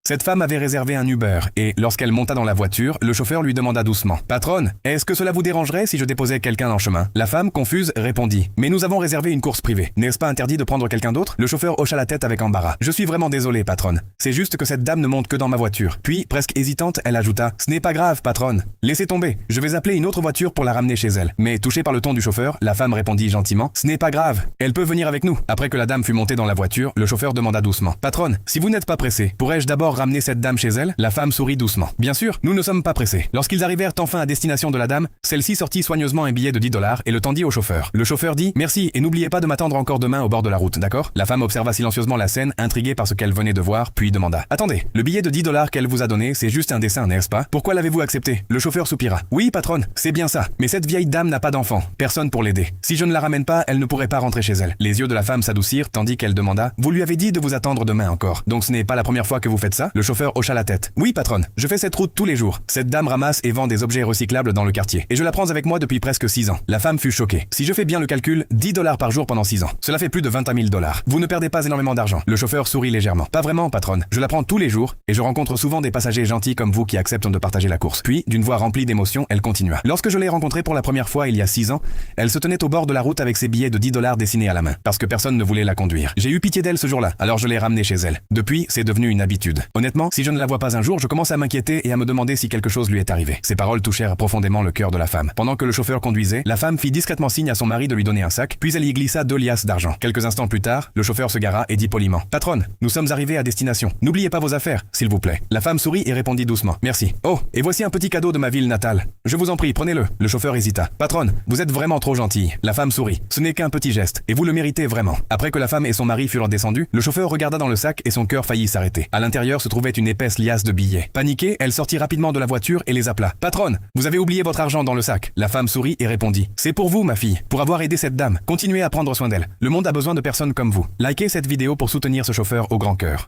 Cette femme avait réservé un Uber et, lorsqu'elle monta dans la voiture, le chauffeur lui demanda doucement « Patronne, est-ce que cela vous dérangerait si je déposais quelqu'un en chemin ?» La femme, confuse, répondit « Mais nous avons réservé une course privée. N'est-ce pas interdit de prendre quelqu'un d'autre ?» Le chauffeur hocha la tête avec embarras. « Je suis vraiment désolé, patronne. C'est juste que cette dame ne monte que dans ma voiture. » Puis, presque hésitante, elle ajouta « Ce n'est pas grave, patronne. Laissez tomber. Je vais appeler une autre voiture pour la ramener chez elle. » Mais, touchée par le ton du chauffeur, la femme répondit gentiment « Ce n'est pas grave. Elle peut venir avec nous. » Après que la dame fut montée dans la voiture, le chauffeur demanda doucement « Patronne, si vous n'êtes pas pressé, pourrais-je d'abord ramener cette dame chez elle ?» La femme sourit doucement. « Bien sûr, nous ne sommes pas pressés. » Lorsqu'ils arrivèrent enfin à destination de la dame, celle-ci sortit soigneusement un billet de $10 et le tendit au chauffeur. Le chauffeur dit « Merci et n'oubliez pas de m'attendre encore demain au bord de la route, d'accord ?» La femme observa silencieusement la scène, intriguée par ce qu'elle venait de voir, puis demanda « Attendez, le billet de $10 qu'elle vous a donné, c'est juste un dessin, n'est-ce pas? Pourquoi l'avez-vous accepté ?» Le chauffeur soupira. « Oui, patronne, c'est bien ça. Mais cette vieille dame n'a pas d'enfant. Personne pour l'aider. Si je ne la ramène pas, elle ne pourrait pas rentrer chez elle. » Les yeux de la femme s'adoucirent tandis qu'elle demanda « Vous lui avez dit de vous attendre demain encore. Donc ce n'est pas la première fois que vous faites ça ?» Le chauffeur hocha la tête. « Oui, patronne, je fais cette route tous les jours. Cette dame ramasse et vend des objets recyclables dans le quartier. Et je la prends avec moi depuis presque 6 ans. » La femme fut choquée. « Si je fais bien le calcul, $10 par jour pendant 6 ans. Cela fait plus de 20 000 $. Vous ne perdez pas énormément d'argent. » Le chauffeur sourit légèrement. « Pas vraiment, patronne. Je la prends tous les jours et je rencontre souvent des passagers gentils comme vous qui acceptent de partager la course. » Puis, d'une voix remplie d'émotion, elle continua. « Lorsque je l'ai rencontrée pour la première fois il y a 6 ans, elle se tenait au bord de la route avec ses billets de $10 dessinés à la main, parce que personne ne voulait la conduire. J'ai eu pitié d'elle ce jour-là, alors je l'ai ramenée chez elle. Depuis, c'est devenu une habitude. Honnêtement, si je ne la vois pas un jour, je commence à m'inquiéter et à me demander si quelque chose lui est arrivé. » Ces paroles touchèrent profondément le cœur de la femme. Pendant que le chauffeur conduisait, la femme fit discrètement signe à son mari de lui donner un sac, puis elle y glissa 2 liasses d'argent. Quelques instants plus tard, le chauffeur se gara et dit poliment « Patronne, nous sommes arrivés à destination. N'oubliez pas vos affaires, s'il vous plaît. » La femme sourit et répondit doucement « Merci. Oh, et voici un petit cadeau de ma ville natale. Je vous en prie, prenez-le. » Le chauffeur hésita. « Patronne, vous êtes vraiment trop gentille. » La femme sourit. « Ce n'est qu'un petit geste, et vous le méritez vraiment. » Après que la femme et son mari furent descendus, le chauffeur regarda dans le sac et son cœur faillit s'arrêter. À l'intérieur se trouvait une épaisse liasse de billets. Paniquée, elle sortit rapidement de la voiture et les appela. « Patronne, vous avez oublié votre argent dans le sac. » La femme sourit et répondit. « C'est pour vous, ma fille, pour avoir aidé cette dame. Continuez à prendre soin d'elle. Le monde a besoin de personnes comme vous. Likez cette vidéo pour soutenir ce chauffeur au grand cœur.